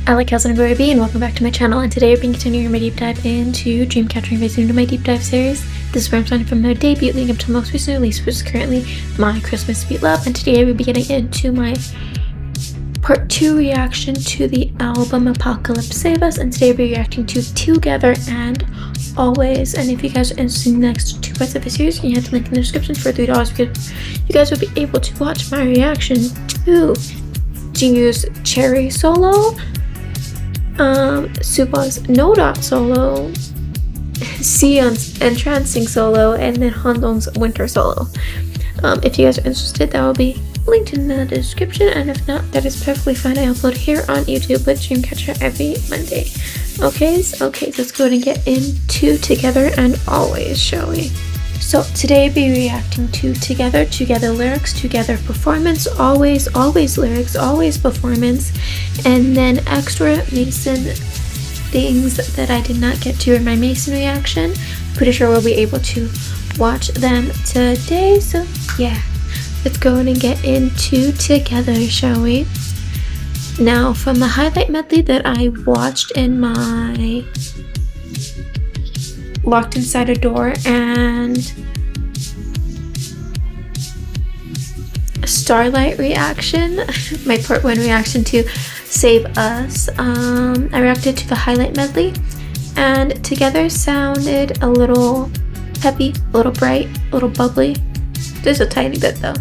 How's it going, and welcome back to my channel. And today I've been continuing my deep dive into Dreamcatcher Maison into my deep dive series. This is where I'm starting from my debut leading up to most recent release, which is currently my Christmas Sweet Love. And today I will be getting into my part 2 reaction to the album Apocalypse Save Us. And today I'll be reacting to Together and Always. And if you guys are interested in the next 2 parts of the series, you can hit the link in the description for $3 because you guys will be able to watch my reaction to Jingyoo's Cherry solo, Supa's No Dot solo, Sion's Entrancing solo, and then Handong's Winter solo. If you guys are interested, that will be linked in the description, and if not, that is perfectly fine. I upload here on YouTube with Dreamcatcher every Monday. Okay, so let's go ahead and get into Together and Always, shall we? So today I'll be reacting to Together lyrics, Together performance, Always lyrics, Always performance, and then extra Maison things that I did not get to in my Maison reaction. Pretty sure we'll be able to watch them today, so yeah, let's go ahead and get into Together, shall we? Now, from the highlight medley that I watched in my Locked Inside a Door and Starlight reaction, my part 1 reaction to Save Us, I reacted to the highlight medley, and Together sounded a little peppy, a little bright, a little bubbly, just a tiny bit though.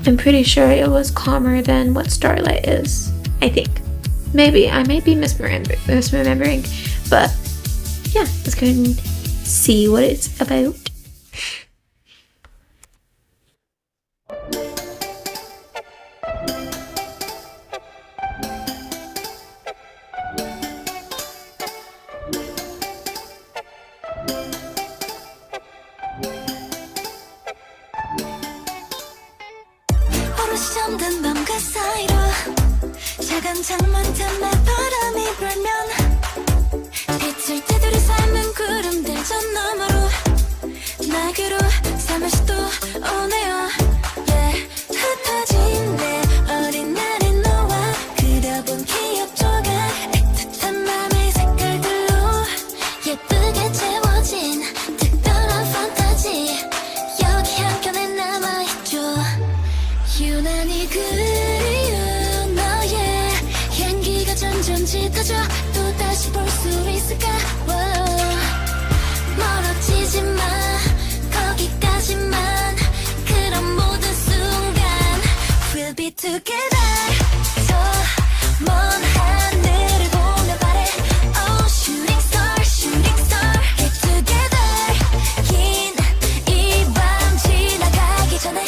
I'm pretty sure it was calmer than what Starlight is, I think. Maybe, I might be misremembering, but yeah, let's go ahead and see what it's about. 잠든 밤그 사이로 작은 창문 틈에 바람이 불면 빛을 띠들이 삶은 구름들 저 너머로 날개로 삶을 수도 오네요. Yeah. 흩어진 내 어린 날의 너와 그려본 기억 조각 애틋한 맘의 색깔들로 예쁘게 채워진 특별한 판타지 여기 한켠에 남아있죠. 유난히 그리운 너의 향기가 점점 짙어져 또다시 볼 수 있을까. 멀어지지 마 거기까지만 그런 모든 순간 We'll be together. 저 먼 하늘을 보며 바래 Oh shooting star shooting star Get together. 긴 이 밤 지나가기 전에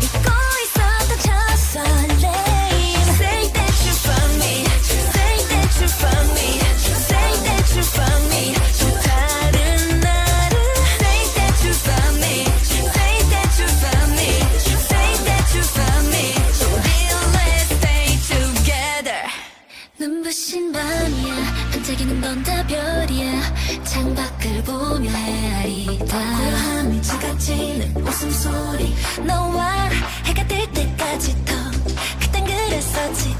잊고 있었던 저 설레임. Say that you found me Say that you found me Say that you found me 또 다른 나를 Say that you found me Say that you found me Say that you found me Real let's stay together. 눈부신 밤이야 반짝이는 건 다 별이야 창밖을 보며 헤아리다 고요함이 작아지는 웃음소리 너와 해가 뜰 때까지 더 그땐 그랬었지.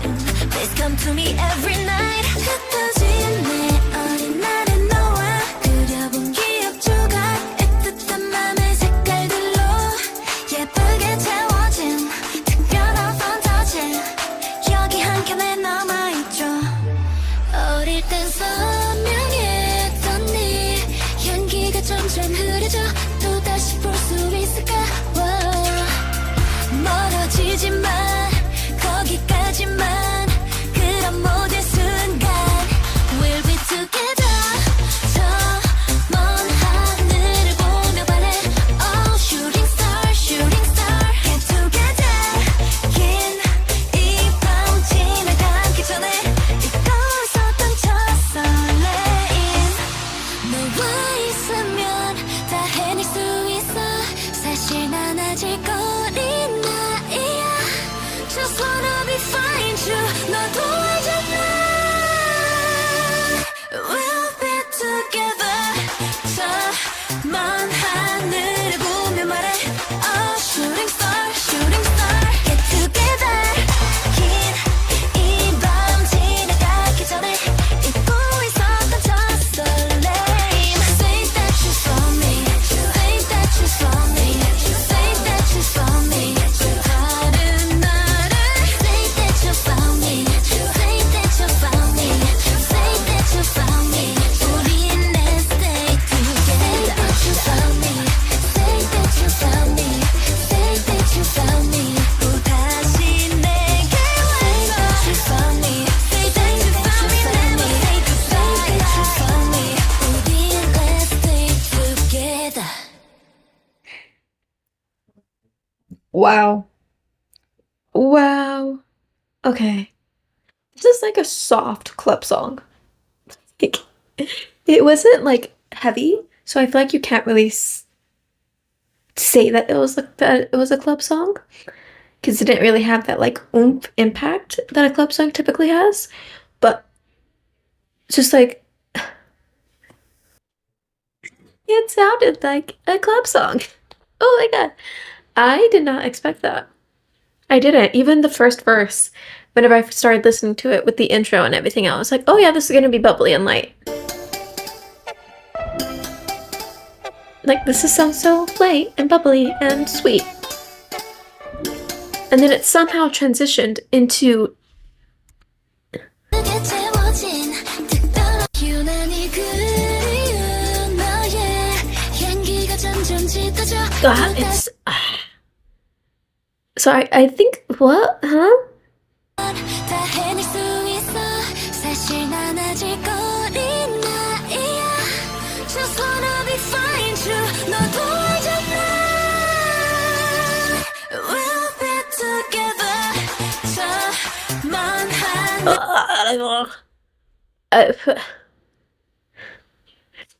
Please come to me every night. 흩어진 내 어린 날의 너와 그려본 기억 조각 애틋한 맘의 색깔들로 예쁘게 채워진 특별한 판타지 여기 한켠에 남아있죠. 어릴 땐 선명했던 네 향기가 점점 흐려져 또다시 볼 수 있을까. 멀어지지 마 거기까지만 그런 모든 순간 We'll be together. 저 먼 하늘을 보며 바래 Oh shooting star shooting star Get together. 긴 이 밤 지나가기 전에 잊고 있었던 저 설레임. 너와 있으면 다 해낼 수 있어. 사실 난 아직 어린 나이야. Just wanna be fine too. 너도 알잖아. We'll be together. 저 먼 하늘을 보며 말해 Oh shooting star shooting star Get together. 긴 이 밤 Wow. Wow. Okay. This is like a soft club song. Like, it wasn't like heavy, so I feel like you can't really say that it was a club song because it didn't really have that like oomph impact that a club song typically has. But just like it sounded like a club song. Oh my god. I did not expect that. I didn't. Even the first verse, whenever I started listening to it with the intro and everything, I was like, oh yeah, this is gonna be bubbly and light. Like, this sounds so light and bubbly and sweet. And then it somehow transitioned into it's so I think what? Huh?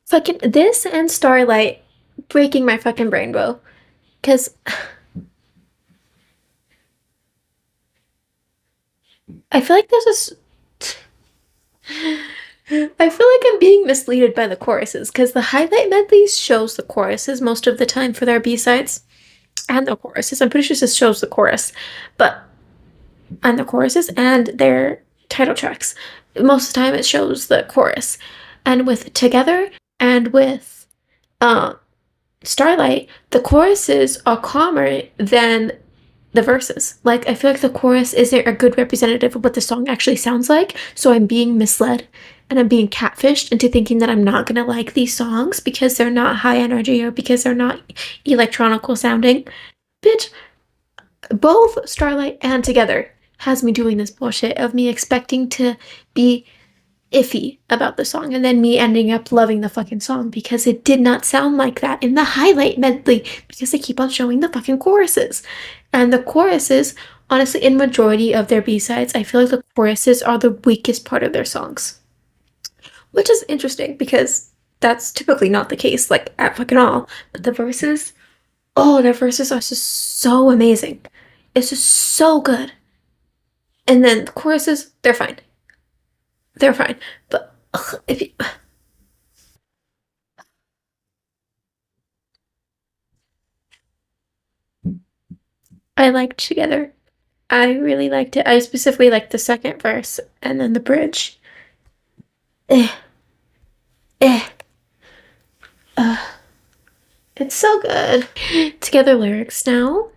Fucking this and Starlight breaking my fucking brain, bro. Cause I feel like this is I feel like I'm being misleaded by the choruses because the highlight medleys shows the choruses most of the time for their B-sides and the choruses. I'm pretty sure this shows the chorus, but and the choruses and their title tracks. Most of the time it shows the chorus. And with Together and with Starlight, the choruses are calmer than the verses. Like, I feel like the chorus isn't a good representative of what the song actually sounds like, so I'm being misled and I'm being catfished into thinking that I'm not gonna like these songs because they're not high energy or because they're not electronical sounding. Bitch, both Starlight and Together has me doing this bullshit of me expecting to be iffy about the song and then me ending up loving the fucking song because it did not sound like that in the highlight medley because they keep on showing the fucking choruses. And the choruses, honestly, in majority of their B-sides, I feel like the choruses are the weakest part of their songs. Which is interesting because that's typically not the case, like, at fucking all. But the verses, oh, their verses are just so amazing. It's just so good. And then the choruses, they're fine. They're fine. But if you... I liked Together. I really liked it. I specifically liked the second verse and then the bridge. Eh. It's so good. Together lyrics now.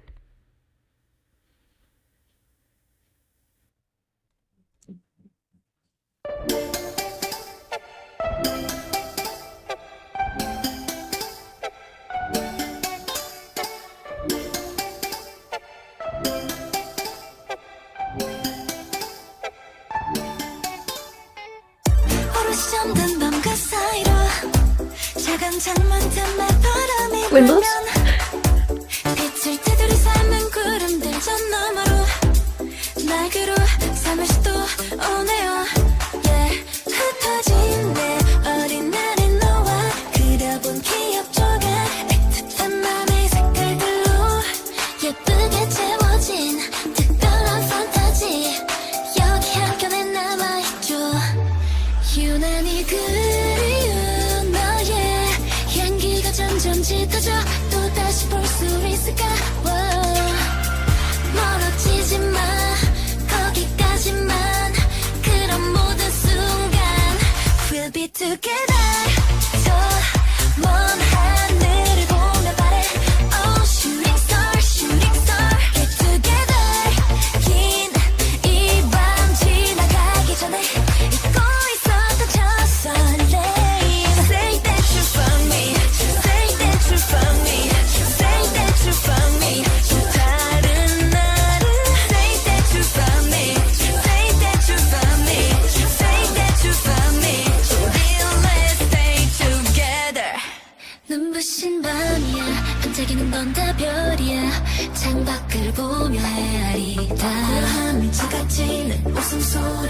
Windows. 유난히 그리운 너의 향기가 점점 짙어져 또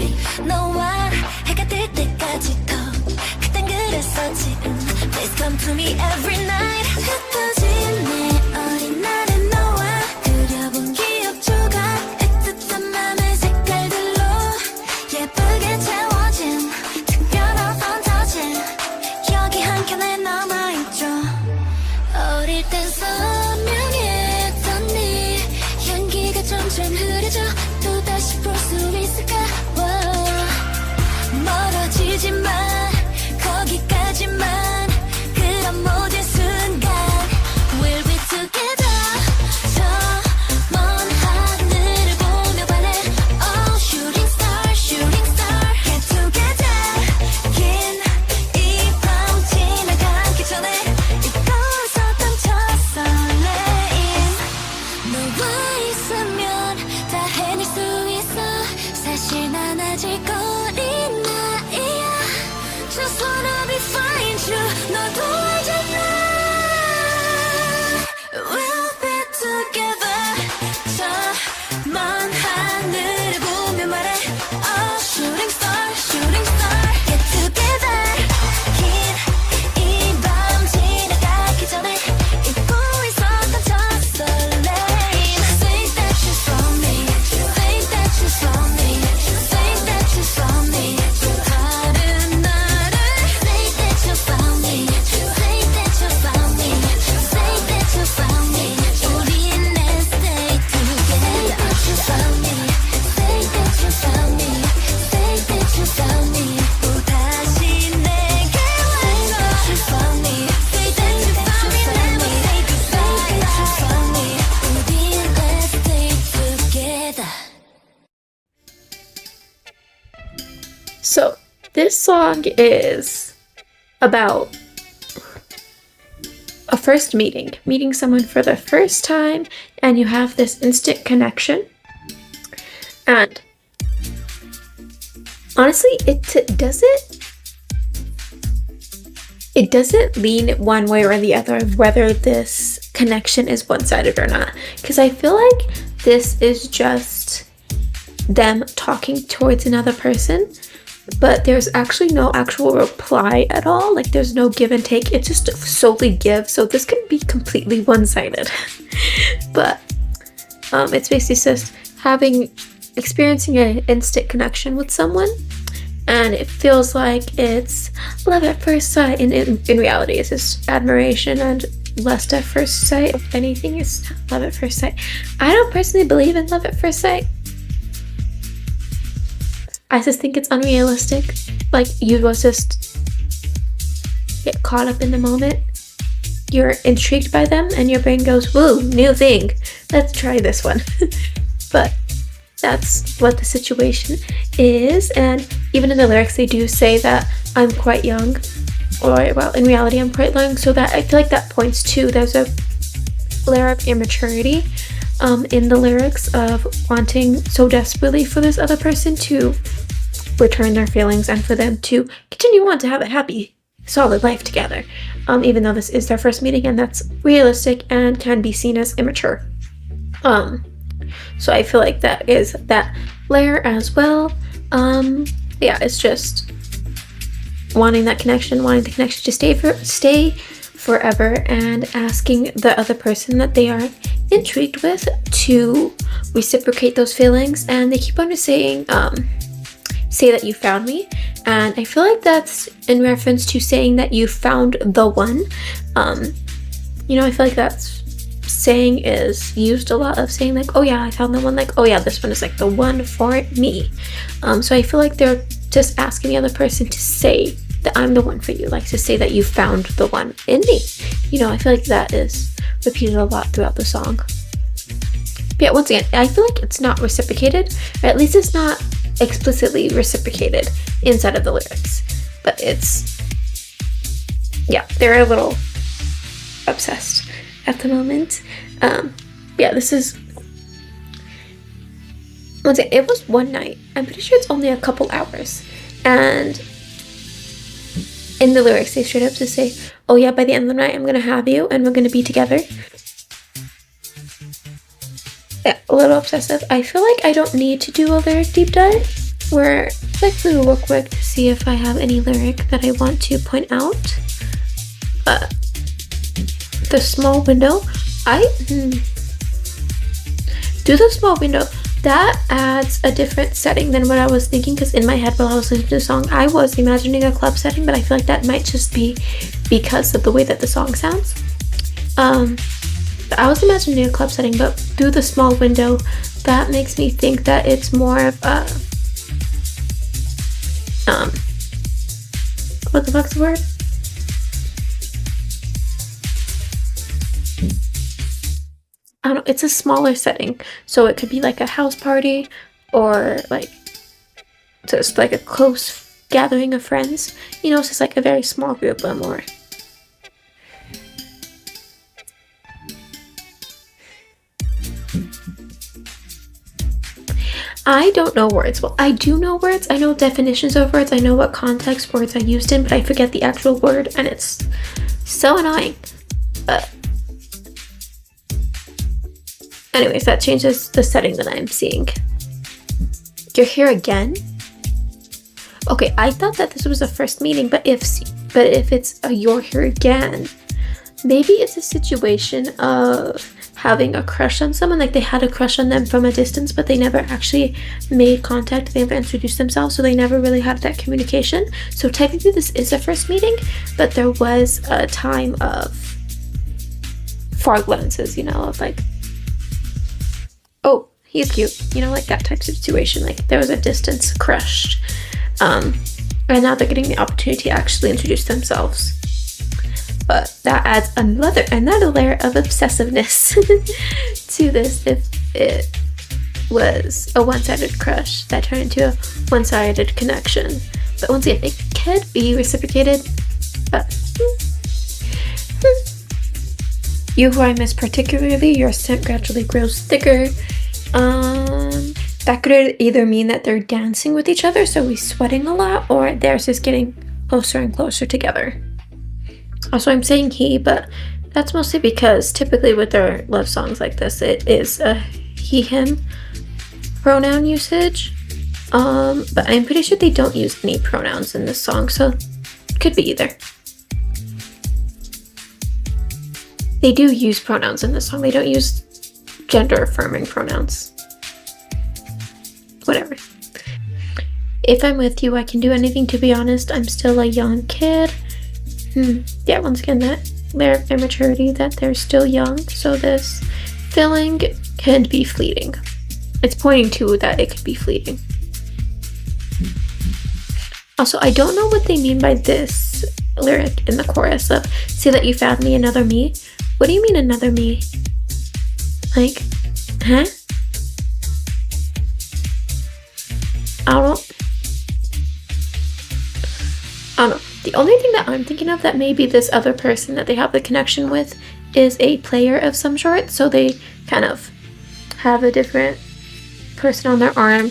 우리 너와 해가 뜰 때까지 더 그땐 그랬어 지금 Please come to me every night 흩어진 내 어린 날의 너와 그려본 기억 조각 애틋한 맘의 색깔들로 예쁘게 채워진 특별한 판타지 여기 한켠에 남아있죠 어릴 땐 선명했던 네 향기가 점점 흐려져 또다시 볼 수 있을까 멀어지지만 거기까지만 그런 모든 순간 We'll be together 저 먼 하늘을 보며 바래 Oh shooting star shooting star Get together 긴 이 밤 지나가기 전에 잊고 있었던 첫 설레임 너와 있으면 다 해낼 수 있어 사실 난 아직 어린 나이야 Just wanna be find you 너도 알잖아 We'll be together 저 먼 하늘을 보며 말해 Oh shooting star shooting star Get together 긴 이 밤 지나가기 전에 잊고 있었던 첫 설레임 Say that you saw me Say that you saw me Say that you saw me 다른 나를 Say that you found me Say that you found me Say that you found me 우린 let's stay together Say that you found me Say that you found me Say that you found me 또다시 내게 와서 Say that you found me Say that you found me never say goodbye Say that you found me 우린 let's stay together So, this song is about a first meeting someone for the first time, and you have this instant connection. And honestly, it doesn't lean one way or the other whether this connection is one-sided or not, because I feel like this is just them talking towards another person, but there's actually no actual reply at all. Like, there's no give and take. It's just solely give. So this can be completely one-sided. But it's basically just experiencing an instant connection with someone, and it feels like it's love at first sight. And in reality, it's just admiration and lust at first sight. If anything, it's love at first sight. I don't personally believe in love at first sight. I just think it's unrealistic. Like, you will just get caught up in the moment. You're intrigued by them and your brain goes, woo, new thing. Let's try this one. But that's what the situation is. And even in the lyrics, they do say that I'm quite young. Or, well, in reality, I'm quite young. So that I feel like that points to there's a layer of immaturity in the lyrics of wanting so desperately for this other person to return their feelings and for them to continue on to have a happy, solid life together, even though this is their first meeting, and that's realistic and can be seen as immature. So I feel like that is that layer as well. Yeah, it's just wanting that connection, wanting the connection to stay forever, and asking the other person that they are intrigued with to reciprocate those feelings. And they keep on just saying, say that you found me, and I feel like that's in reference to saying that you found the one. I feel like that's saying is used a lot, of saying like, oh yeah, I found the one, like, oh yeah, this one is like the one for me. So I feel like they're just asking the other person to say that I'm the one for you, like to say that you found the one in me. I feel like that is repeated a lot throughout the song. But yeah, once again, I feel like it's not reciprocated, or at least it's not explicitly reciprocated inside of the lyrics. But they're a little obsessed at the moment. This is, once again, it was one night. I'm pretty sure it's only a couple hours. And in the lyrics, they straight up just say, oh yeah, by the end of the night, I'm gonna have you and we're gonna be together. Yeah, a little obsessive. I feel like I don't need to do a lyric deep dive. we're flick through real quick to see if I have any lyric that I want to point out. The small window, do the small window. That adds a different setting than what I was thinking, because in my head while I was listening to the song, I was imagining a club setting, but I feel like that might just be because of the way that the song sounds. I was imagining a club setting, but through the small window, that makes me think that it's more of a, what the fuck's the word? I don't know, it's a smaller setting, so it could be like a house party or like just like a close gathering of friends. You know, it's just like a very small group or more. I don't know words. Well, I do know words. I know definitions of words. I know what context words are used in, but I forget the actual word, and it's so annoying. Anyways, that changes the setting that I'm seeing. You're here again? Okay, I thought that this was a first meeting, but if it's a you're here again, maybe it's a situation of having a crush on someone, like they had a crush on them from a distance, but they never actually made contact, they never introduced themselves, so they never really had that communication. So technically this is a first meeting, but there was a time of far glances, you know, of like, oh, he's cute, you know, like that type of situation. Like there was a distance crush, and now they're getting the opportunity to actually introduce themselves. But that adds another layer of obsessiveness to this. If it was a one-sided crush that turned into a one-sided connection, but once again, it could be reciprocated. You, who I miss particularly, your scent gradually grows thicker. That could either mean that they're dancing with each other, so he's sweating a lot, or they're just getting closer and closer together. Also, I'm saying he, but that's mostly because typically with their love songs like this, it is a he, him pronoun usage. But I'm pretty sure they don't use any pronouns in this song, so it could be either. They do use pronouns in this song. They don't use gender affirming pronouns. Whatever. If I'm with you, I can do anything, to be honest. I'm still a young kid. Yeah, once again, that their immaturity, that they're still young, so this feeling can be fleeting. It's pointing to that it could be fleeting. Also, I don't know what they mean by this lyric in the chorus of "say that you found me, another me." What do you mean another me? Like, huh? I don't know. The only thing that I'm thinking of that maybe this other person that they have the connection with is a player of some sort, so they kind of have a different person on their arm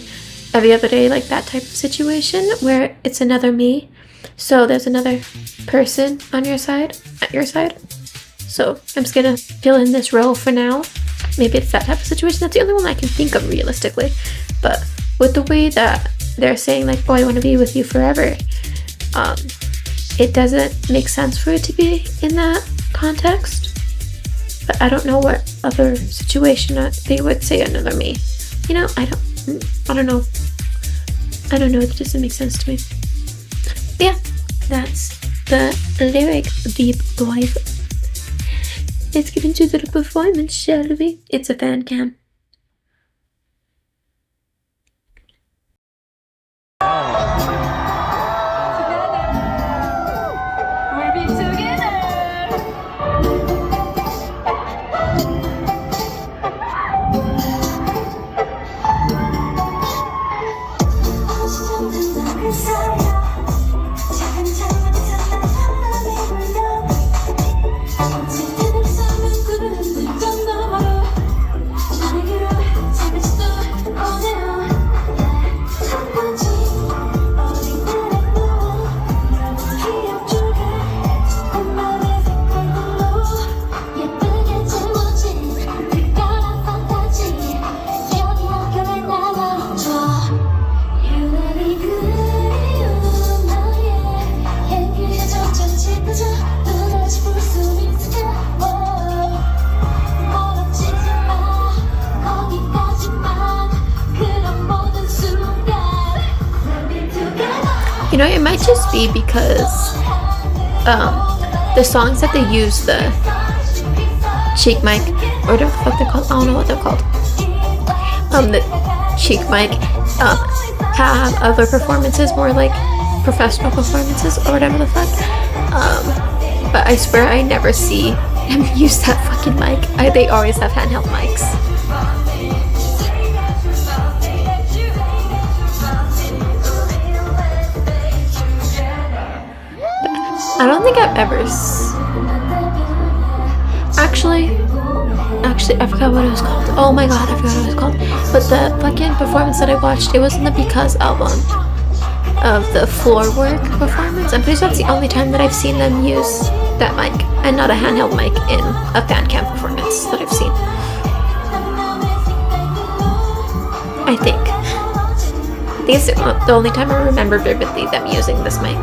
every other day, like that type of situation where it's another me. So there's another person on your side, at your side. So I'm just gonna fill in this role for now. Maybe it's that type of situation. That's the only one I can think of realistically. But with the way that they're saying like, oh, I want to be with you forever, it doesn't make sense for it to be in that context. But I don't know what other situation they would say another me. You know, I don't know. It doesn't make sense to me. But yeah, that's the lyric Debrief. Let's get into the performance, shall we? It's a fan cam. You know, it might just be because the songs that they use the cheek mic, or whatever the fuck they're called, I don't know what they're called. The cheek mic have other performances, more like professional performances or whatever the fuck. But I swear I never see them use that fucking mic. They always have handheld mics. I don't think I've ever actually, I forgot what it was called. Oh my god, I forgot what it was called. But the fucking performance that I watched, it was in the Because album of the floor work performance. I'm pretty sure that's the only time that I've seen them use that mic and not a handheld mic in a fan cam performance that I've seen. I think it's the only time I remember vividly them using this mic.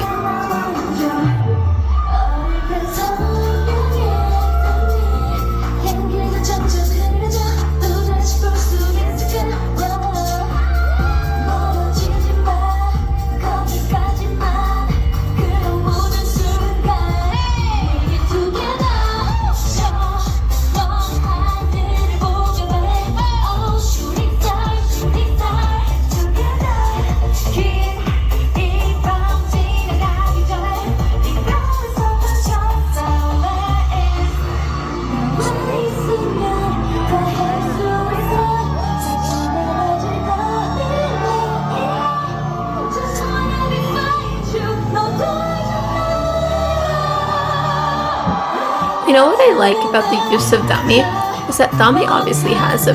You know what I like about the use of Dami is that Dami obviously has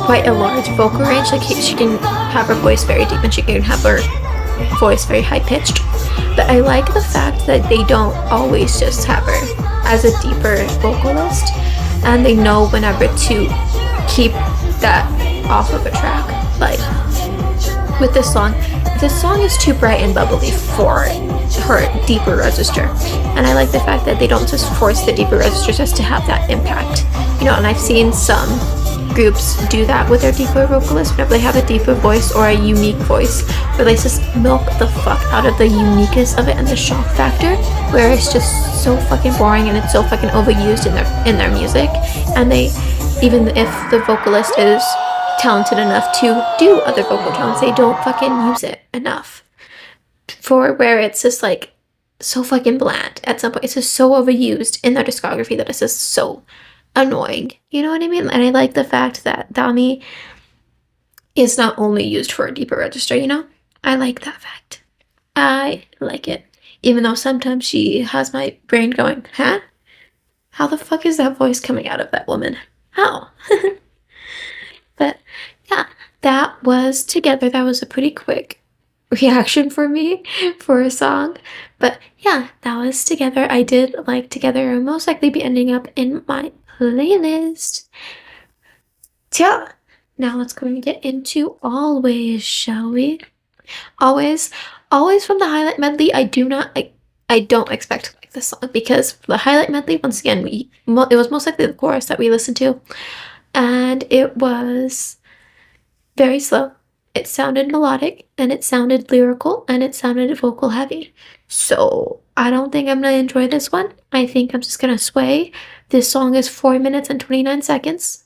quite a large vocal range. Like she can have her voice very deep and she can have her voice very high pitched. But I like the fact that they don't always just have her as a deeper vocalist, and they know whenever to keep that off of a track. Like with this song is too bright and bubbly for her deeper register, and I like the fact that they don't just force the deeper register just to have that impact, you know. And I've seen some groups do that with their deeper vocalists whenever they have a deeper voice or a unique voice, where they just milk the fuck out of the uniqueness of it and the shock factor, where it's just so fucking boring and it's so fucking overused in their music. And they, even if the vocalist is talented enough to do other vocal tones, they don't fucking use it enough, for where it's just like so fucking bland at some point. It's just so overused in their discography that it's just so annoying. You know what I mean? And I like the fact that Dami is not only used for a deeper register, you know? I like that fact. I like it. Even though sometimes she has my brain going, huh? How the fuck is that voice coming out of that woman? How? But yeah, that was Together. That was a pretty quick reaction for me for a song. But yeah, that was Together. I did like Together. It'll most likely be ending up in my playlist. Yeah. Now let's go and get into Always, shall we? Always from the highlight medley. I don't expect to like this song, because for the highlight medley, once again, it was most likely the chorus that we listened to, and it was very slow. It sounded melodic, and it sounded lyrical, and it sounded vocal heavy. So I don't think I'm gonna enjoy this one. I think I'm just gonna sway. This song is 4 minutes and 29 seconds.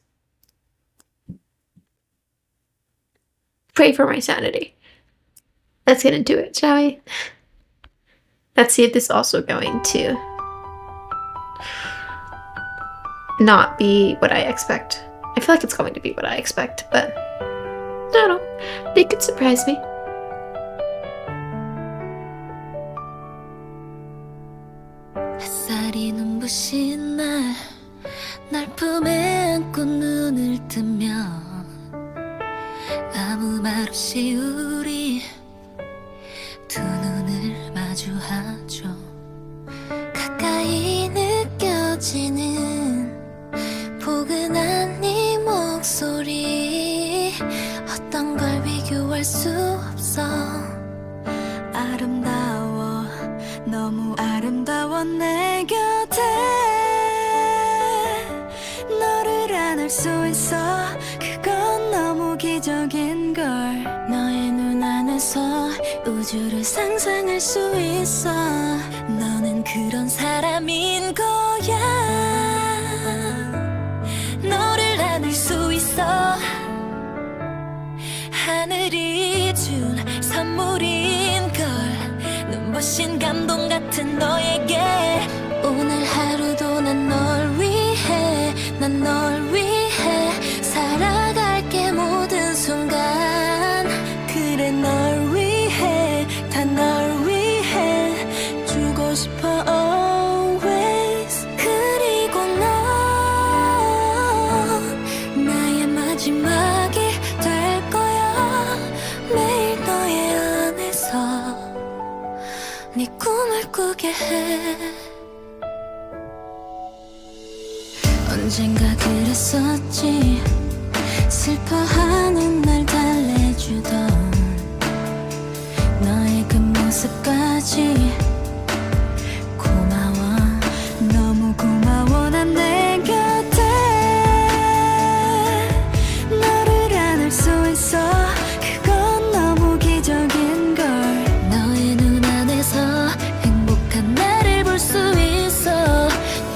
Pray for my sanity. Let's get into it, shall we? Let's see if this is also going to not be what I expect. I feel like it's going to be what I expect, but I don't know. They could surprise me. 햇살이 눈부신 날 품에 안고 눈을 뜨면 아무 말 없이 우리 두 눈을 마주하죠. 가까이 느껴지는 포근한 네 목소리, 어떤 걸 비교할 수 없어. 아름다워, 너무 아름다워. 내 곁에 너를 안을 수 있어. 그건 너무 기적인 걸. 너의 눈 안에서 우주를 상상할 수 있어 너는 그런 사람인 거야 너를 안을 수 있어 하늘이 준 선물인걸 눈부신 감동 같은 너에게 오늘 하루도 난 널 위해 난 널 위해 살아갈게 모든 순간 그래 널 위해 다 널 위해 주고 싶어 always 그리고 넌 나의 마지막이 될 거야 매일 너의 안에서 네 꿈을 꾸게 해 언젠가 그랬었지 슬퍼하는 날 달래주던 너의 그 모습까지 고마워 너무 고마워 난 내 곁에 너를 안을 수 있어 그건 너무 기적인걸 너의 눈 안에서 행복한 나를 볼 수 있어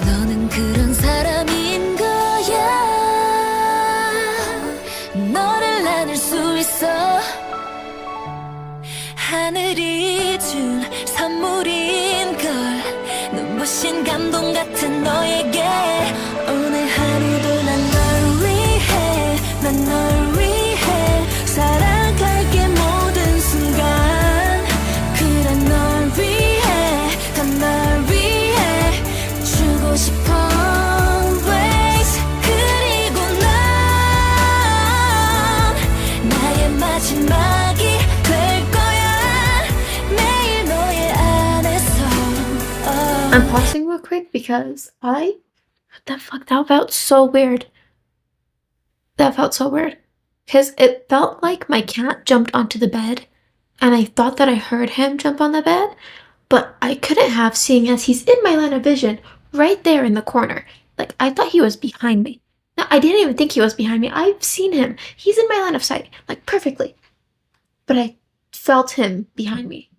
너는 그런 사람인 거야 너를 안을 수 있어 하늘이 준 선물인걸 눈부신 감동 같은 너에게 오늘 하루도 난 널 위해 난 널 위해 살아갈게 모든 순간 그래 널 위해 다 널 위해 주고 싶어 always 그리고 넌 나의 마지막이 될 거야 매일 너의 안에서 I'm pausing real quick because what the fuck, that felt so weird. That felt so weird. Because it felt like my cat jumped onto the bed, and I thought that I heard him jump on the bed, but I couldn't have, seeing as he's in my line of vision, right there in the corner. Like, I thought he was behind me. No, I didn't even think he was behind me. I've seen him. He's in my line of sight, like, perfectly. But I felt him behind me,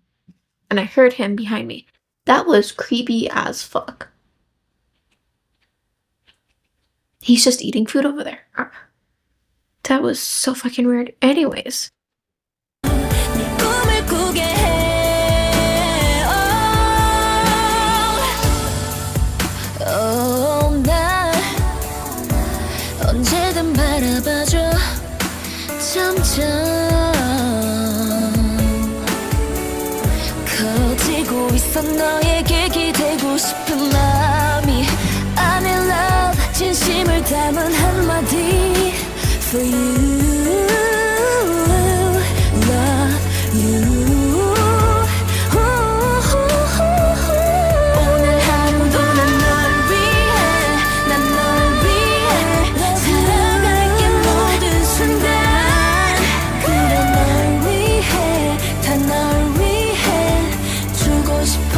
and I heard him behind me. That was creepy as fuck. He's just eating food over there. That was so fucking weird. Anyways. 네 꿈을 꾸게 해 날 언제든 바라봐줘 점점 커지고 있어 너에게 기대고 싶은 마음이 I'm in love 진심을 담은 한마디 For you love you 오늘 하루도 난 널 위해 난 널 위해 살아갈게 모든 순간 그래 널 위해 다 널 위해 주고 싶어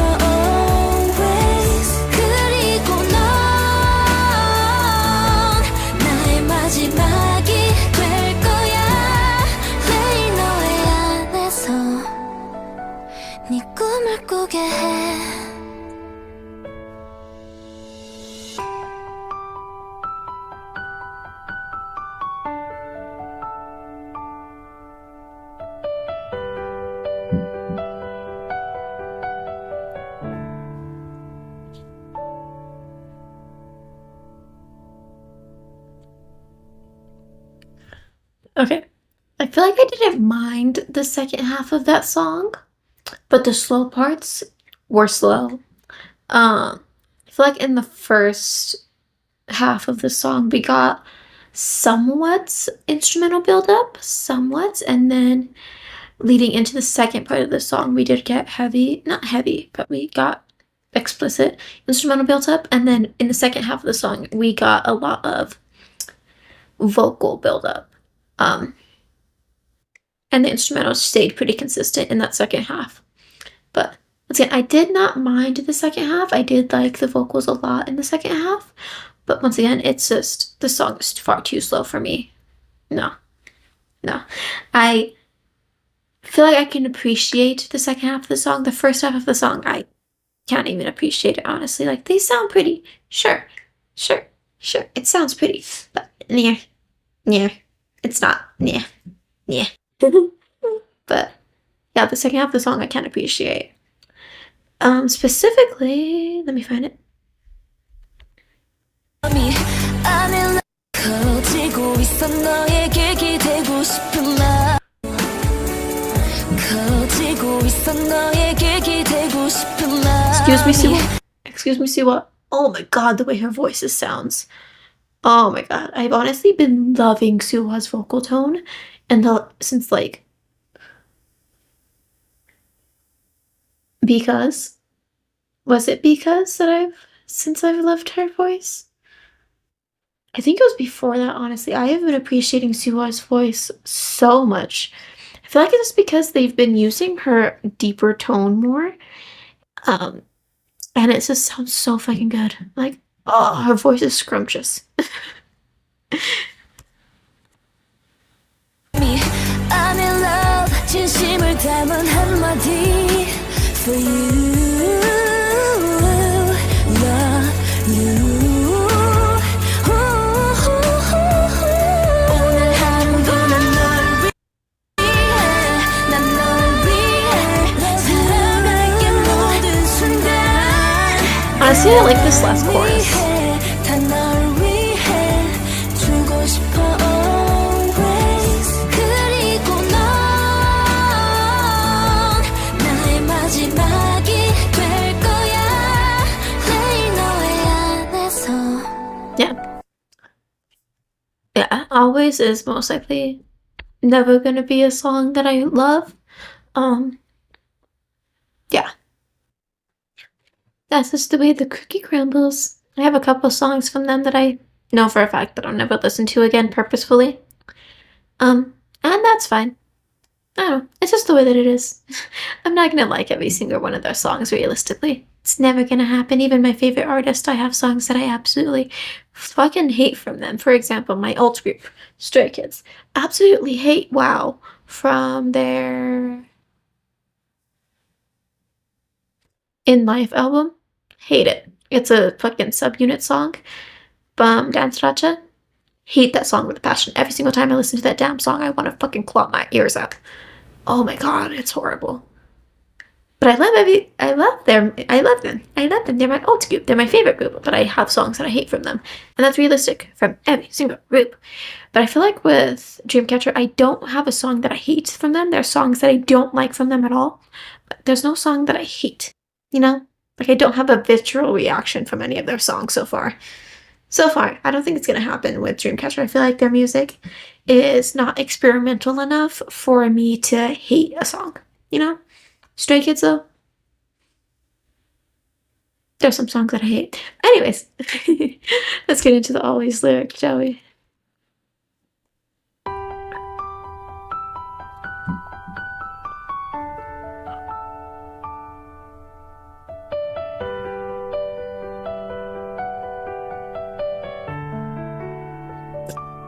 always 그리고 넌 나의 마지막이 될 거야 매일 너의 안에서 네 꿈을 꾸게 해 Okay. I feel like I didn't mind the second half of that song, but the slow parts were slow. I feel like in the first half of the song we got somewhat instrumental build up, somewhat, and then leading into the second part of the song we did get heavy, not heavy, but we got explicit instrumental build up, and then in the second half of the song we got a lot of vocal build up. And the instrumental stayed pretty consistent in that second half. But once again, I did not mind the second half. I did like the vocals a lot in the second half. But once again, it's just, the song is far too slow for me. No. I feel like I can appreciate the second half of the song. The first half of the song, I can't even appreciate it, honestly. Like, they sound pretty. Sure. It sounds pretty. But, yeah. It's not. Yeah. But, yeah, the second half of the song I can't appreciate. Specifically, let me find it. Excuse me, Siwa. Oh my god, the way her voice sounds. Oh my god, I've honestly been loving Siwa's vocal tone since like because was it because that I've loved her voice? I think it was before that, honestly. I have been appreciating Siwa's voice so much. I feel like it's because they've been using her deeper tone more. And it just sounds so fucking good. Like, oh, her voice is scrumptious. I'm in love, 진심을 담은 한마디 for you, love you. 오늘 하루도 난 널 위해, 난 널 위해 살아갈게 모든 순간. Honestly, I like this last chorus. 다 널 위해 주고 싶어. Yeah, Always is most likely never gonna be a song that I love. Yeah. That's just the way the cookie crumbles. I have a couple songs from them that I know for a fact that I'll never listen to again purposefully. And that's fine. I don't know. It's just the way that it is. I'm not gonna like every single one of their songs realistically. It's never gonna happen. Even my favorite artist, I have songs that I absolutely fucking hate from them. For example, my alt group, Stray Kids. Absolutely hate Wow from their In Life album. Hate it. It's a fucking subunit song. Dance Racha. Hate that song with a passion. Every single time I listen to that damn song, I want to fucking claw my ears out. Oh my god, it's horrible. But I love them. They're my alt group. They're my favorite group, but I have songs that I hate from them. And that's realistic from every single group. But I feel like with Dreamcatcher, I don't have a song that I hate from them. There are songs that I don't like from them at all. But there's no song that I hate, you know? Like, I don't have a visceral reaction from any of their songs so far. I don't think it's going to happen with Dreamcatcher. I feel like their music is not experimental enough for me to hate a song, you know? Stray Kids, though, there's some songs that I hate. Anyways, let's get into the Always lyric, shall we?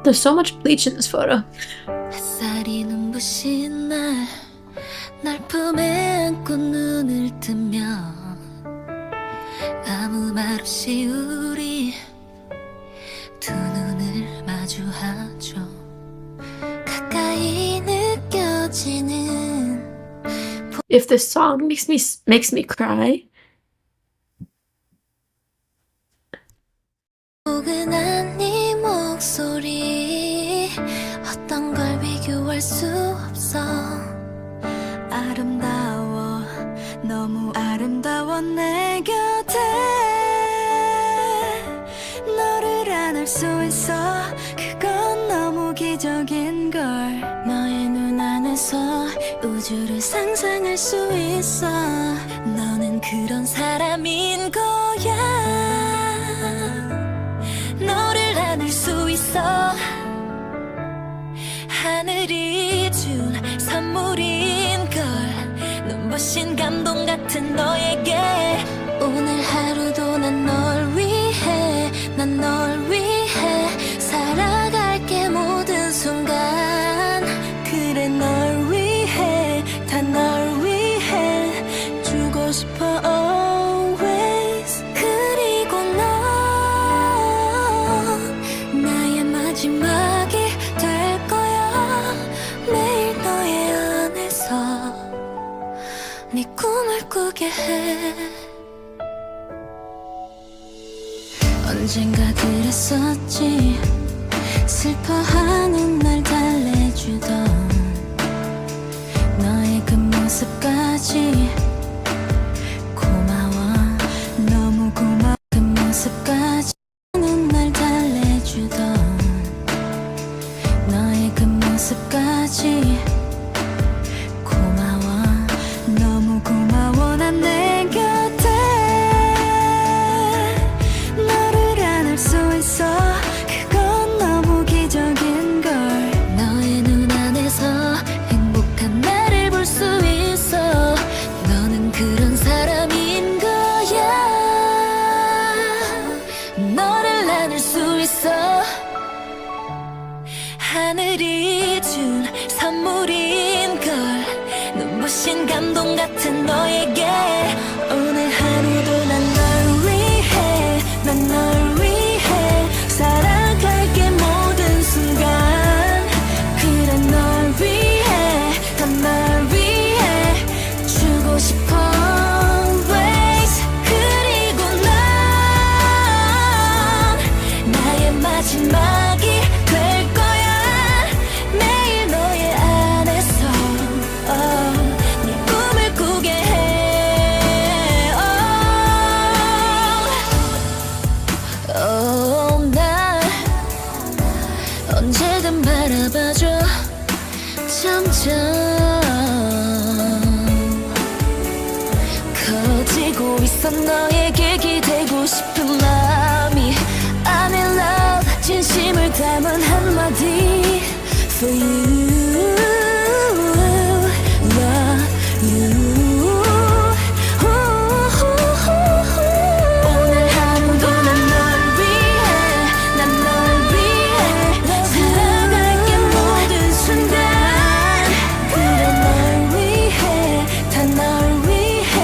There's so much bleach in this photo. 햇살이 눈부신 날, 날 품에 안고 눈을 뜨면 아무 말 없이 우리 두 눈을 마주하죠. 가까이 느껴지는 If this song makes me cry, 포근한 네 목소리 어떤 걸 비교할 수 없어. 아름다워 너무 아름다워 내 곁에 너를 안을 수 있어. 그건 너무 기적인 걸. 너의 눈 안에서 우주를 상상할 수 있어. 너는 그런 사람인 거야. 너를 안을 수 있어. 하늘이 준 선물인 걸. 눈부신 감동 같은 너에게 오늘 하루도 난 널 위해, 난 널 위해 살아갈게 모든 순간. 그래 널 위해 네 꿈을 꾸게 해 언젠가 그랬었지 슬퍼하는 날 달래주던 너의 그 모습까지 고마워 너무 고마워 그 모습까지 날 달래주던 너의 그 모습까지 고마워 너무 고마워 난 내 곁에 너를 안을 수 있어 그건 너무 기적인걸 너의 눈 안에서 행복한 나를 볼 수 있어 너는 그런 사람인 거야 너를 안을 수 있어 하늘이 준 선물인걸 눈부신 감동 같은 너에게 오늘 하루도 난 널 위해 난 널 위해 살아갈게 모든 순간 그래 널 위해 다 널 위해 주고 싶어 always 그리고 넌 나의 마지막이 될 거야 매일 너의 안에서 네 꿈을 꾸게 해 날 언제든 바라봐줘 점점 커지고 있어 너에게 기대고 싶은 마음이 I'm in love 진심을 담은 한마디 For you Love you 오늘 하루도 난 널 위해 난 널 위해 살아갈게 모든 순간 그래 널 위해 다 널 위해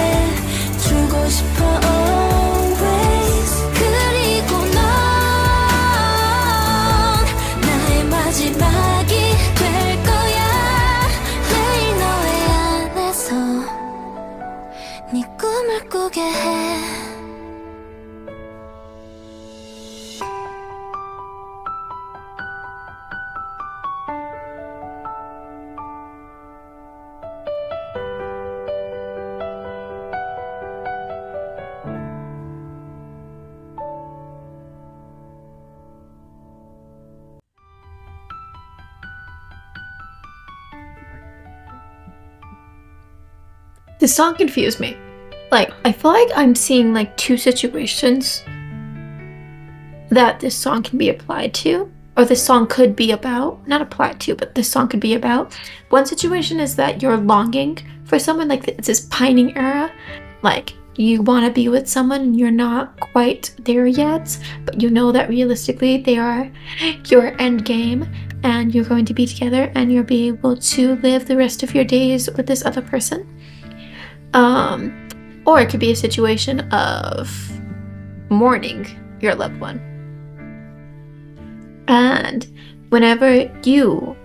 주고 싶어 always 그리고 넌 나의 마지막이 될 거야 매일 너의 안에서 네 꿈을 꾸게 해 This song confused me. Like, I feel like I'm seeing like two situations that this song can be applied to, or this song could be about. Not applied to, but this song could be about. One situation is that you're longing for someone, like it's this pining era. Like, you want to be with someone and you're not quite there yet, but you know that realistically they are your end game and you're going to be together and you'll be able to live the rest of your days with this other person. Or it could be a situation of mourning your loved one. And whenever you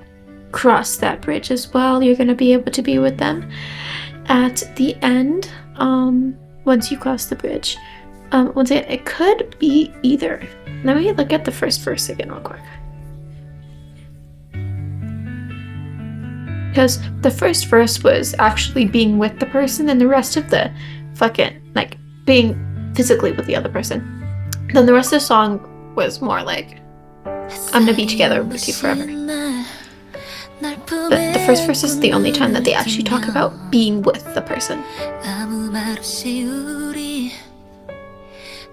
cross that bridge as well, you're going to be able to be with them at the end, once you cross the bridge. Once again, it could be either. Let me look at the first verse again real quick. Because the first verse was actually being with the person, and the rest of the fucking, like, being physically with the other person. Then the rest of the song was more like, I'm gonna be together with you forever. But the first verse is the only time that they actually talk about being with the person. 아무 말 없이 우리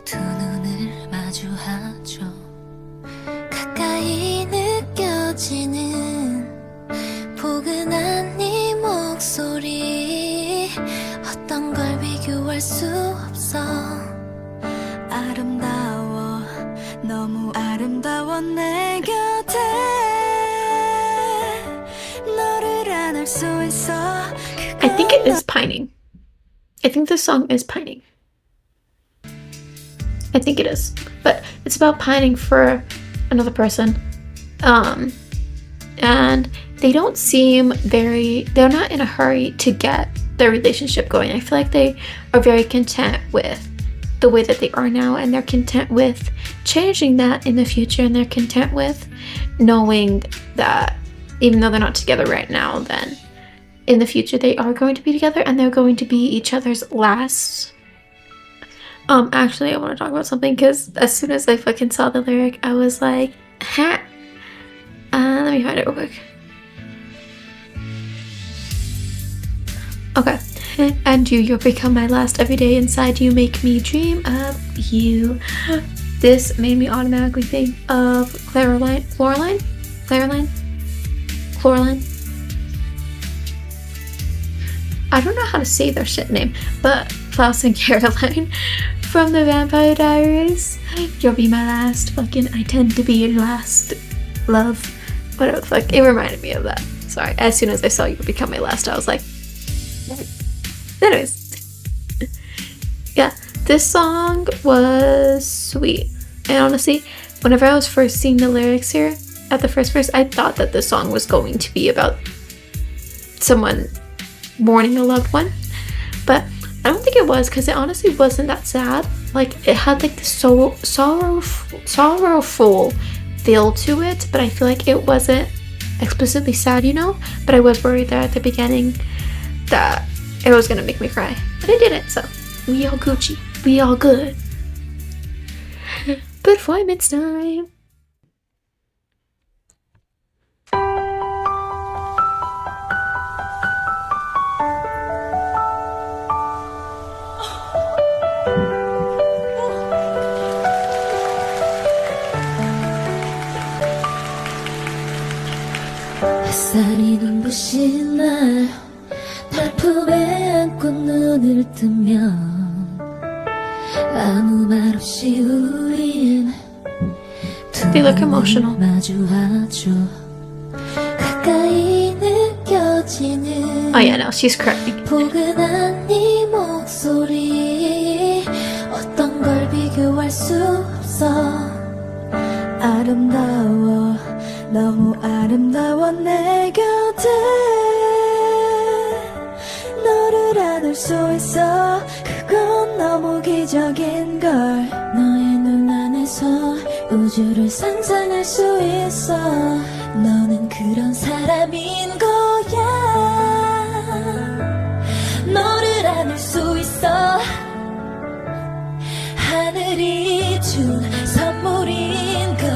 두 눈을 마주하죠. 가까이 느껴지는 포근한 네 목소리 어떤 걸 비교할 수 없어 아름다워 너무 아름다워 내 곁에 너를 안을 수 있어 I think it is pining. I think this song is pining. I think it is. But it's about pining for another person. and they don't seem they're not in a hurry to get their relationship going. I feel like they are very content with the way that they are now, and they're content with changing that in the future, and they're content with knowing that even though they're not together right now, then in the future they are going to be together and they're going to be each other's last. Actually, I want to talk about something, because as soon as I fucking saw the lyric, I was like, ha. Let me find it real quick. Okay. And you'll become my last. Every day inside you make me dream of you. This made me automatically think of Coraline. I don't know how to say their shit name, but Klaus and Caroline from the Vampire Diaries. You'll be my last fucking, I tend to be your last love. Whatever the fuck. It reminded me of that. Sorry. As soon as I saw You Become My Last, I was like, anyways. Yeah, this song was sweet. And honestly, whenever I was first seeing the lyrics here at the first verse, I thought that this song was going to be about someone mourning a loved one. But I don't think it was, because it honestly wasn't that sad. Like, it had like this sorrowful feel to it, but I feel like it wasn't explicitly sad, you know? But I was worried there at the beginning that it was gonna make me cry. But it didn't, so we all Gucci. We all good. Performance time. 햇살이 눈부신 날 발품에 안고 눈을 뜨면 아무 말 없이 우린 They look emotional. 마주하죠. 가까이 느껴지는 Oh yeah, no, she's crying. 포근한 네 목소리 어떤 걸 비교할 수 없어. 아름다워 너무 아름다워 내 곁에 너를 안을 수 있어. 그건 너무 기적인 걸. 너의 눈 안에서 우주를 상상할 수 있어. 너는 그런 사람인 거야. 너를 안을 수 있어. 하늘이 준 선물인 걸.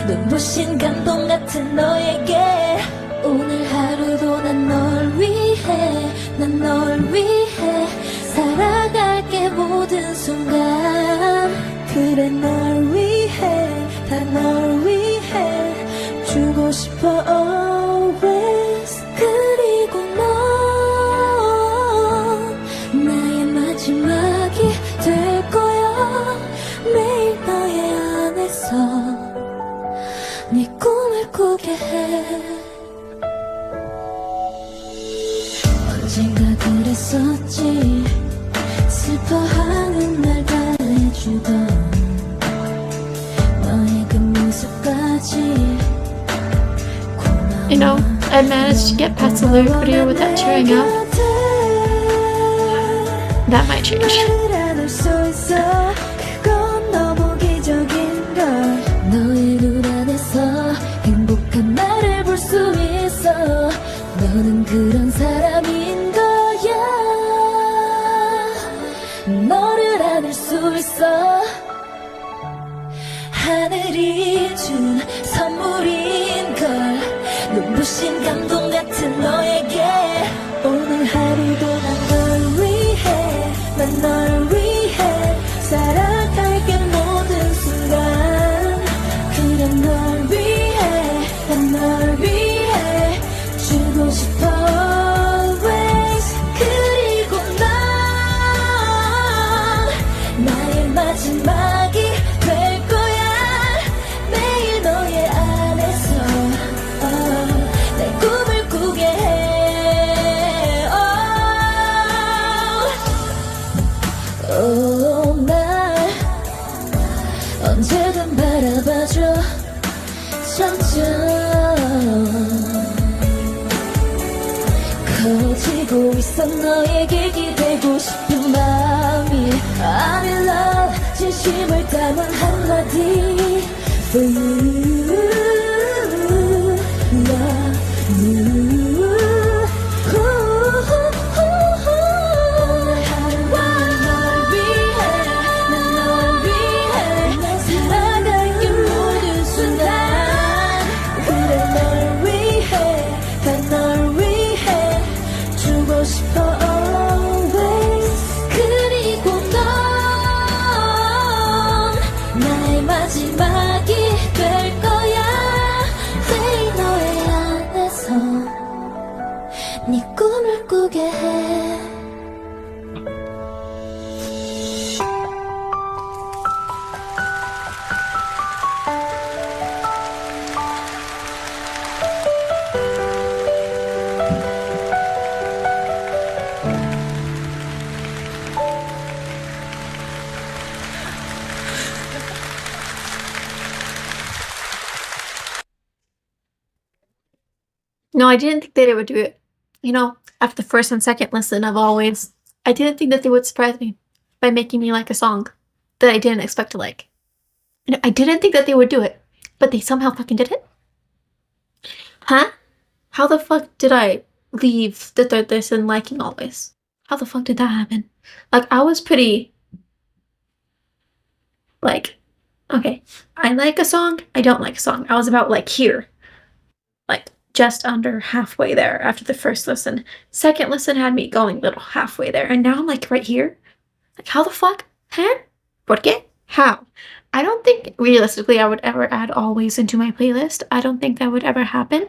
눈부신 감동 같은 너에게 오늘 하루도 난 널 위해 난 널 위해 살아갈게 모든 순간. 그래 널 위해 다 널 위해 주고 싶어 always. 그리고 넌 나의 마지막이 될 거야. 매일 너의 안에서 네 꿈을 꾸게 해. 언젠가 그랬었지. 슬퍼하는 날 달래주던 너의 그 모습까지 고마워. You know, I managed to get past the lyric video without tearing up. That might change. 그건 너무 기적인 걸. 너의 눈 안에서 행복한 나를 볼 수 있어. 너는 그런 사람인 거야. 너를 안을 수 있어. 하늘이 준 선물인 걸. 눈부신 감동 같은 너에게 오늘 하루도 난 널 위해 난 널 위해 살아갈게 모든 순간. 그래 널 위해 난 널 위해 주고 싶어 always. 그리고 넌 나의 마지막이 될 거야. 매일 너의 안에서 내 꿈을 꾸게 해. 펼치고 있어 너에게 기대고 싶은 마음이 I'm in love 진심을 담은 한마디 For you Love you 오늘 하루는 널 위해 난 널 위해 살아갈게 모든 순간 그래 널 위해 다 널 위해 주고 싶어 always 그리고 넌 나의 마지막이 될 거야 매일 너의 안에서 네 꿈을 꾸게 해 No, I didn't think that they would do it. You know, after the first and second listen of Always, I didn't think that they would surprise me by making me like a song that I didn't expect to like. You know, I didn't think that they would do it, but they somehow fucking did it. Huh? How the fuck did I leave the third listen liking Always? How the fuck did that happen? Like, I was pretty... Like, okay, I like a song, I don't like a song. I was about, like, here. Like, just under halfway there after the first listen. Second listen had me going a little halfway there, and now I'm like right here. Like, how the fuck? Huh? ¿Por qué? How? I don't think realistically I would ever add Always into my playlist. I don't think that would ever happen.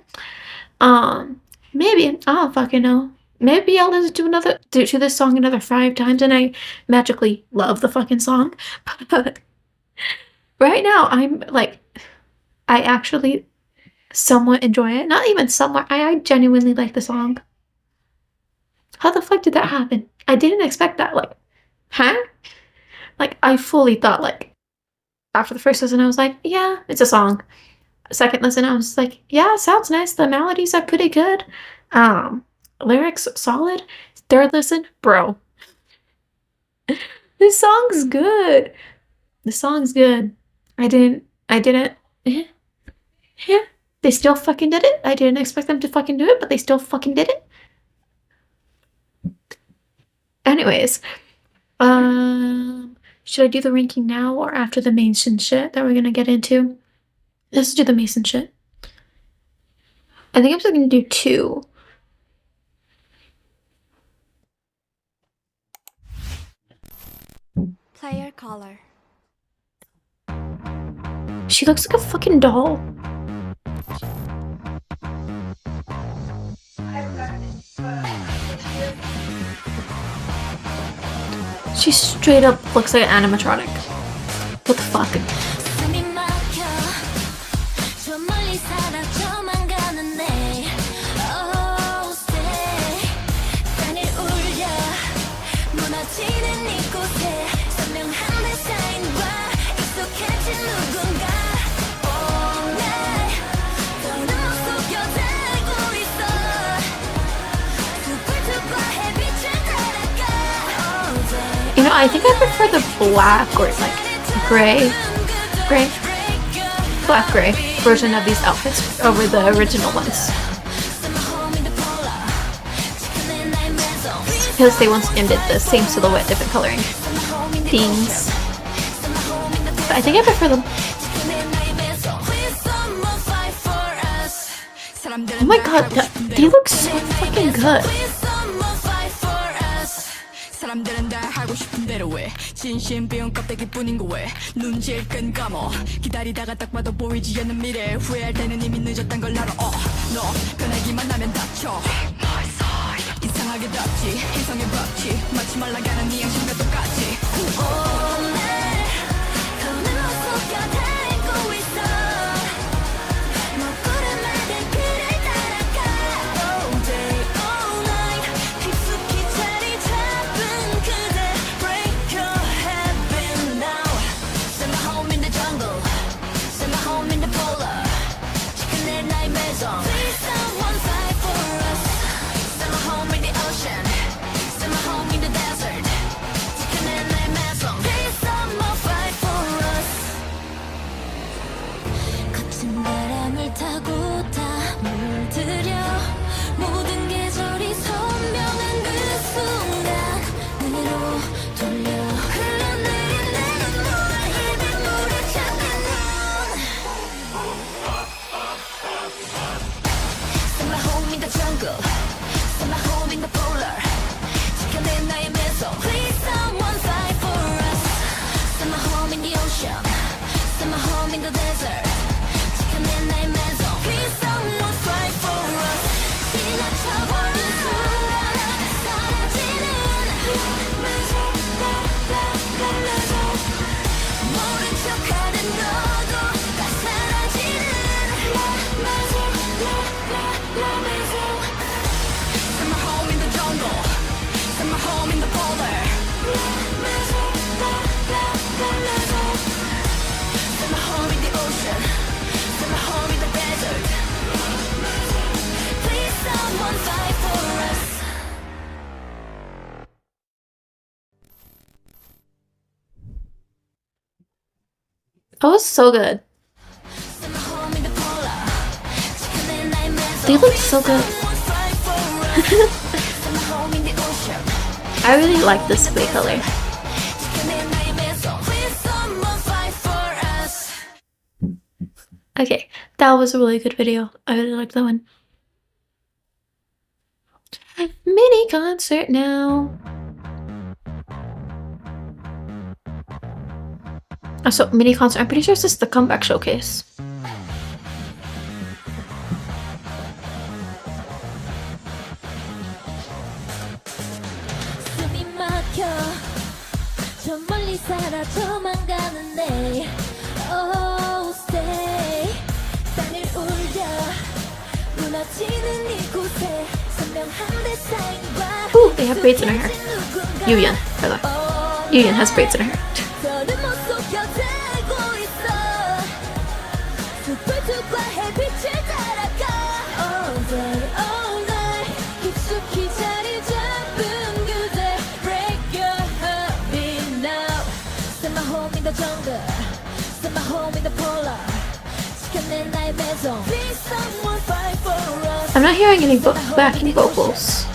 Maybe. I don't fucking know. Maybe I'll listen to this song another 5 times and I magically love the fucking song. But right now I'm like, I actually somewhat enjoy it. Not even somewhat. I genuinely like the song. How the fuck did that happen? I didn't expect that. Like, huh? Like, I fully thought, like, after the first listen, I was like, yeah, it's a song. Second listen, I was like, yeah, sounds nice. The melodies are pretty good. Lyrics solid. Third listen, bro. This song's good. The song's good. I didn't. Yeah. They still fucking did it. I didn't expect them to fucking do it, but they still fucking did it. Anyways, should I do the ranking now or after the Mason shit that we're gonna get into? Let's do the Mason shit. I think I'm just gonna do 2. Player color She looks like a fucking doll. She straight up looks like an animatronic. What the fuck? 숨이 막혀 저 멀리 사라져만 가는 내 Oh stay 땅을 울려 무너지는 이곳에 선명한 데사인과 익숙해진 누군가 All night 더는 속여들고 있어 두글두글 햇빛을 따라가 All day You know, I think I prefer the black or like black gray version of these outfits over the original ones. Because they once again did the same silhouette, different coloring themes. But I think I prefer them. Oh my god, they look so fucking good. 사람들은 다 하고 싶은 대로 해 진심 비운 껍데기뿐인 거왜 눈질 끈 감어 기다리다가 딱 봐도 보이지 않는 미래 후회할 때는 이미 늦었단 걸 알아 너 변하기만 하면 다쳐 이상하게 덥지 인성의 법칙 마치 말라가는 네 양심과 똑같이 오늘 더는 속여들고 있어 먹구름 맑은 그를 따라가 All day all night 깊숙이 자리 잡은 그대 Break your habit now Send me home in the jungle Send me home in the polar 지금 내 나의 Maison Please someone fight for us Send me home in the ocean Oh, it's so good. They look so good. I really like this gray color. Okay, that was a really good video. I really liked that one. Mini concert now. So mini concert. I'm pretty sure this is the comeback showcase. Ooh, they have braids in her hair. Yuyan, Yuyan has braids in her hair. I'm not hearing any backing vocals.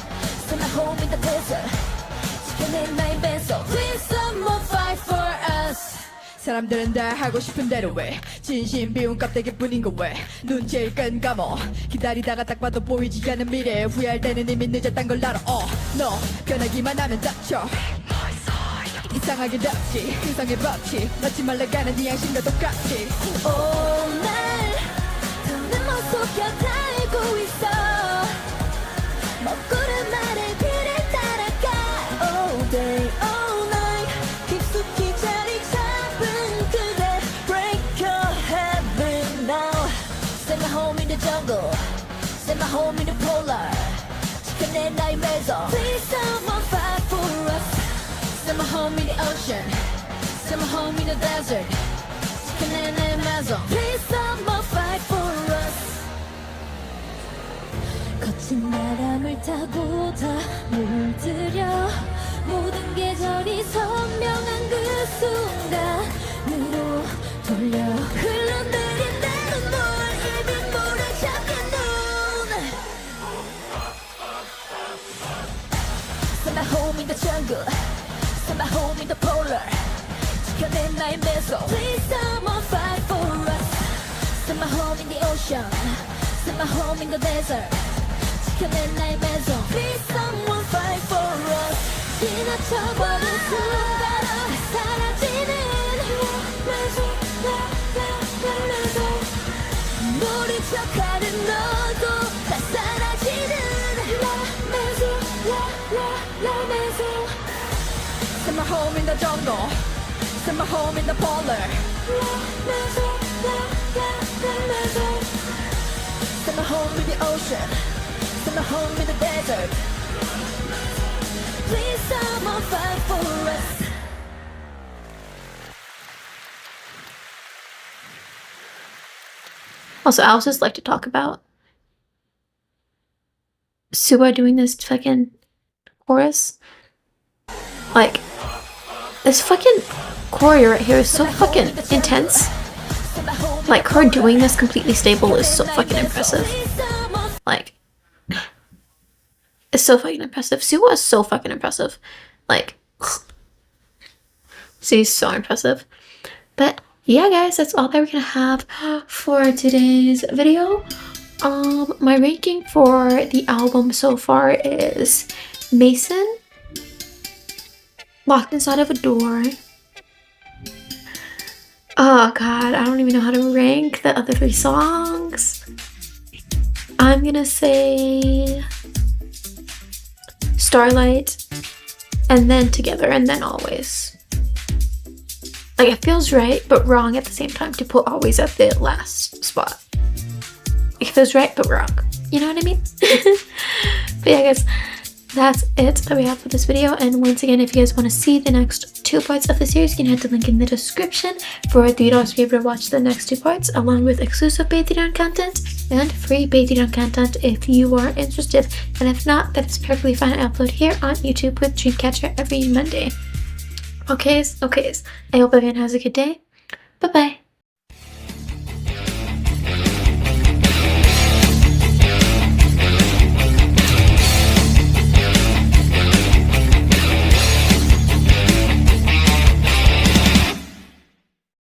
사람들은 다 하고 싶은 대로 왜 진심 비운 껍데기뿐인 거 왜 눈질 끈 감어 기다리다가 딱 봐도 보이지 않는 미래 후회할 때는 이미 늦었단 걸 알아 너 변하기만 하면 다쳐 이상하게 덥지 이상의 법칙 마치 말라가는 네 양심과 똑같이 오늘 더는 못 속여 달고 있어 먹구름 아래 비를 따라가 all day all night 깊숙이 자리 잡은 그대 break your heaven now send my home in the jungle send my home in the polar 지켜내 나의 Maison please someone fight for us send my home in the ocean send my home in the desert 지켜내 나의 Maison please someone fight for us 거친 바람을 타고 다 물들여 모든 계절이 선명한 그 순간으로 돌려 흘러내린 내 눈물 입은 물에 잠긴 눈 Send my home in the jungle Send my home in the polar 지켜내 나의 Maison Please someone fight for us Send my home in the ocean Send my home in the desert 지켜내 나의 Maison Please someone fight for us 지나쳐버린 순간은 사라지는 Maison Maison 모른 척하는 너도 다 사라지는 Maison Maison Send my home in the jungle Send my home in the polar Maison Maison Send my home in the ocean Send my home in the desert Please someone fight for us Also, I also just like to talk about Suwa doing this fucking chorus. Like, this fucking choreo right here is so fucking intense. Like, her doing this completely stable is so fucking impressive. Like, it's so fucking impressive. Suwa is so fucking impressive. Like, she's so impressive. But yeah, guys, that's all that we're gonna have for today's video. My ranking for the album so far is Maison, Locked Inside of a Door. Oh god, I don't even know how to rank the other 3 songs. I'm gonna say Starlight, and then Together, and then Always. Like, it feels right, but wrong at the same time to put Always at the last spot. It feels right, but wrong. You know what I mean? But yeah, guys, that's it that we have for this video. And once again, if you guys want to see the next 2 parts of the series, you can hit the link in the description for $3 to be able to watch the next 2 parts, along with exclusive Patreon content and free Patreon content if you are interested. And if not, that is perfectly fine. I upload here on YouTube with Dreamcatcher every Monday. Okay. I hope everyone has a good day. Bye-bye.